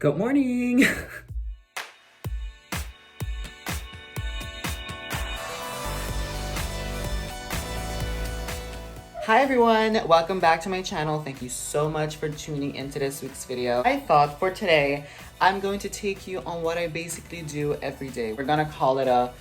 Good morning! Hi everyone, welcome back to my channel. Thank you so much for tuning into this week's video. I thought for today, I'm going to take you on what I basically do every day. We're gonna call it a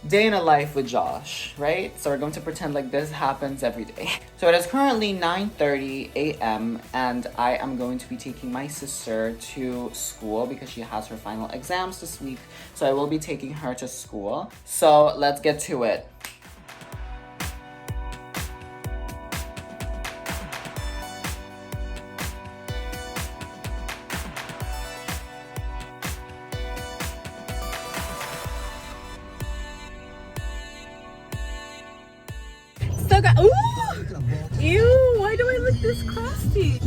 day in a life with Josh, right? So we're going to pretend like this happens every day. So it is currently 9:30 a.m. and I am going to be taking my sister to school because she has her final exams this week. So I will be taking her to school. So let's get to it. So guys, ew, why do I look this crusty?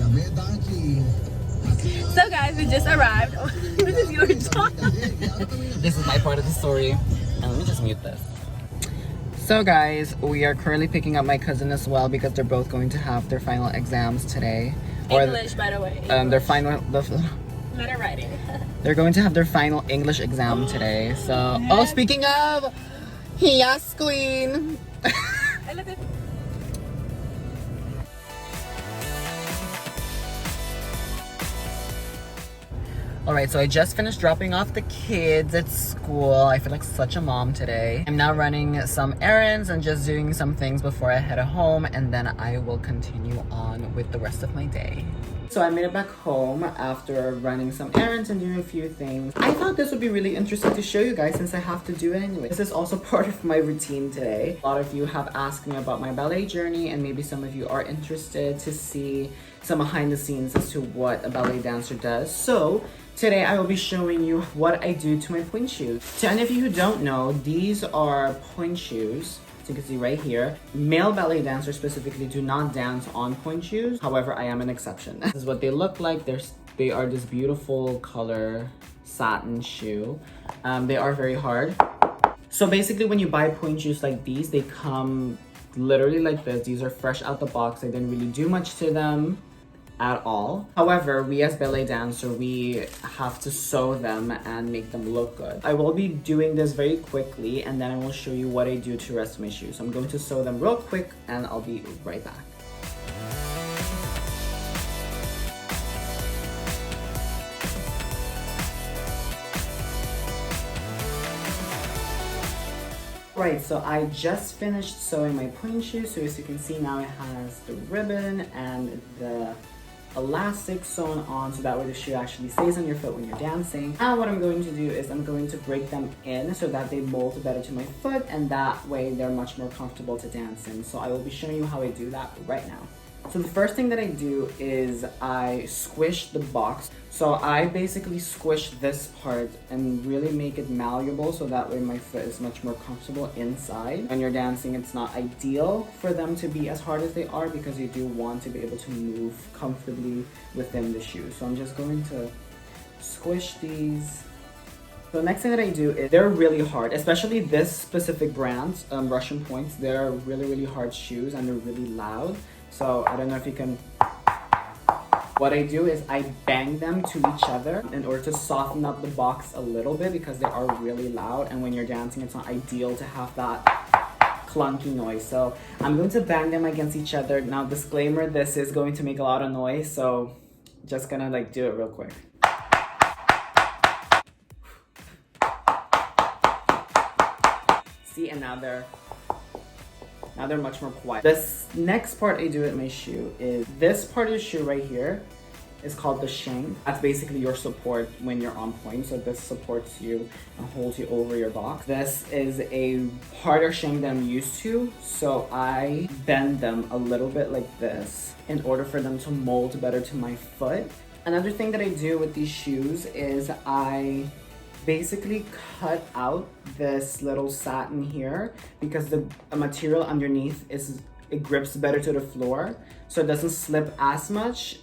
So guys, we just arrived. This is your job. This is my part of the story. And let me just mute this. So guys, we are currently picking up my cousin as well because they're both going to have their final exams today. English, by the way. Their final, Letter writing. they're going to have their final English exam today. So, oh, speaking of, yes, queen. I look at. Alright, so I just finished dropping off the kids at school. I feel like such a mom today. I'm now running some errands and just doing some things before I head home, and then I will continue on with the rest of my day. So I made it back home after running some errands and doing a few things. I thought this would be really interesting to show you guys since I have to do it anyway. This is also part of my routine today. A lot of you have asked me about my ballet journey, and maybe some of you are interested to see some behind the scenes as to what a ballet dancer does. So today I will be showing you what I do to my pointe shoes. To any of you who don't know, these are pointe shoes. You can see right here, male ballet dancers specifically do not dance on pointe shoes. However, I am an exception. This is what they look like. They are this beautiful color satin shoe. They are very hard. So basically when you buy pointe shoes like these, they come literally like this. These are fresh out the box. I didn't really do much to them at all. However, we as ballet dancers, we have to sew them and make them look good. I will be doing this very quickly and then I will show you what I do to the rest of my shoes. So I'm going to sew them real quick and I'll be right back. Right, so I just finished sewing my pointe shoe. So as you can see now it has the ribbon and the elastic sewn on so that way the shoe actually stays on your foot when you're dancing. Now what I'm going to do is I'm going to break them in so that they mold better to my foot, and that way they're much more comfortable to dance in. So I will be showing you how I do that right now. So the first thing that I do is I squish the box. So I basically squish this part and really make it malleable so that way my foot is much more comfortable inside. When you're dancing, it's not ideal for them to be as hard as they are because you do want to be able to move comfortably within the shoe. So I'm just going to squish these. So the next thing that I do is they're really hard, especially this specific brand, Russian Points. They're really hard shoes and they're really loud. So I don't know if you can. What I do is I bang them to each other in order to soften up the box a little bit because they are really loud, and when you're dancing it's not ideal to have that clunky noise. So I'm going to bang them against each other. Now disclaimer, this is going to make a lot of noise, so just gonna like do it real quick. See, and now they're much more quiet. This next part I do with my shoe is this part of the shoe right here is called the shank. That's basically your support when you're on point. So this supports you and holds you over your box. This is a harder shank than I'm used to. So I bend them a little bit like this in order for them to mold better to my foot. Another thing that I do with these shoes is I basically cut out this little satin here because the material underneath it grips better to the floor, so it doesn't slip as much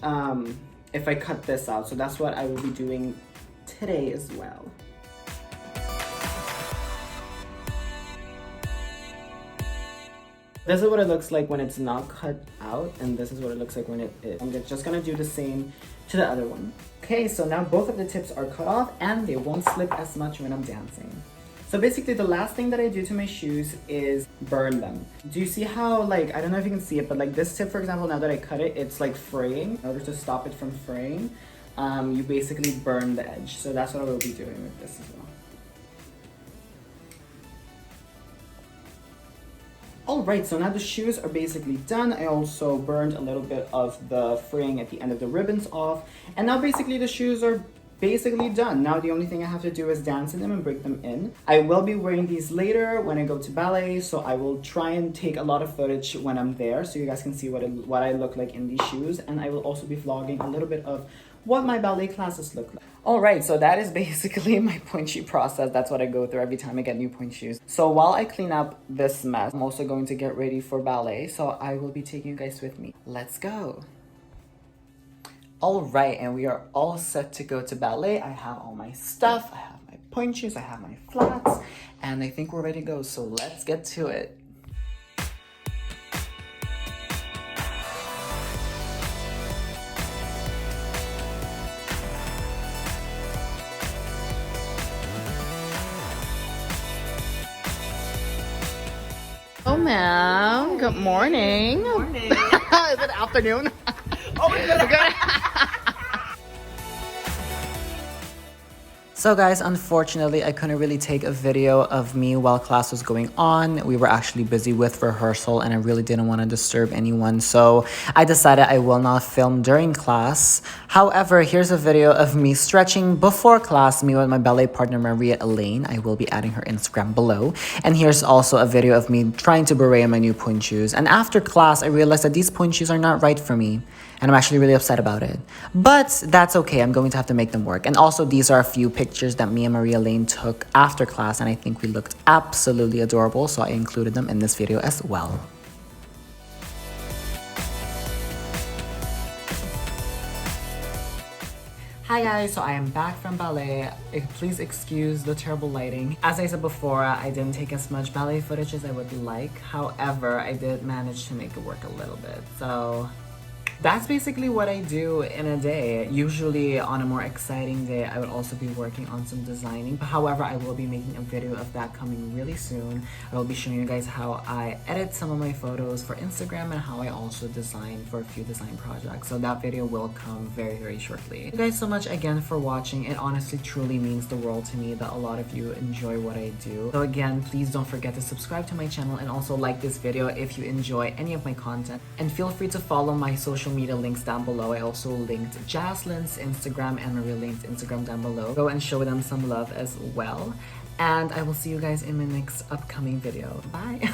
if I cut this out. So that's what I will be doing today as well. This is what it looks like when it's not cut out, and this is what it looks like when it is. I'm just gonna do the same to the other one. Okay, so now both of the tips are cut off and they won't slip as much when I'm dancing. So basically the last thing that I do to my shoes is burn them. Do you see how, like, I don't know if you can see it, but like this tip, for example, now that I cut it, it's like fraying. In order to stop it from fraying, you basically burn the edge. So that's what I will be doing with this as well. Alright, so now the shoes are basically done. I also burned a little bit of the fraying at the end of the ribbons off. And now basically the shoes are basically done. Now the only thing I have to do is dance in them and break them in. I will be wearing these later when I go to ballet, so I will try and take a lot of footage when I'm there so you guys can see what I look like in these shoes. And I will also be vlogging a little bit of what my ballet classes look like. Alright, so that is basically my point shoe process. That's what I go through every time I get new point shoes. So while I clean up this mess, I'm also going to get ready for ballet, so I will be taking you guys with me. Let's go! Alright, and we are all set to go to ballet. I have all my stuff, I have my point shoes, I have my flats, and I think we're ready to go, so let's get to it. Oh, ma'am. Good morning. Good morning. Is it afternoon? Oh my god. So guys, unfortunately, I couldn't really take a video of me while class was going on. We were actually busy with rehearsal and I really didn't want to disturb anyone. So I decided I will not film during class. However, here's a video of me stretching before class, me with my ballet partner, Maria Elaine. I will be adding her Instagram below. And here's also a video of me trying to beret my new point shoes. And after class, I realized that these point shoes are not right for me. And I'm actually really upset about it. But that's okay, I'm going to have to make them work. And also these are a few pictures that me and Maria Elaine took after class and I think we looked absolutely adorable, so I included them in this video as well. Hi guys, so I am back from ballet. Please excuse the terrible lighting. As I said before, I didn't take as much ballet footage as I would like. However, I did manage to make it work a little bit. So that's basically what I do in a day. Usually on a more exciting day, I would also be working on some designing. However, I will be making a video of that coming really soon. I will be showing you guys how I edit some of my photos for Instagram and how I also design for a few design projects. So that video will come very, very shortly. Thank you guys so much again for watching. It honestly truly means the world to me that a lot of you enjoy what I do. So again, please don't forget to subscribe to my channel and also like this video if you enjoy any of my content. And feel free to follow my social media links down below. I also linked Jazlyn's Instagram and Maria Elaine's Instagram down below. Go and show them some love as well. And I will see you guys in my next upcoming video. Bye!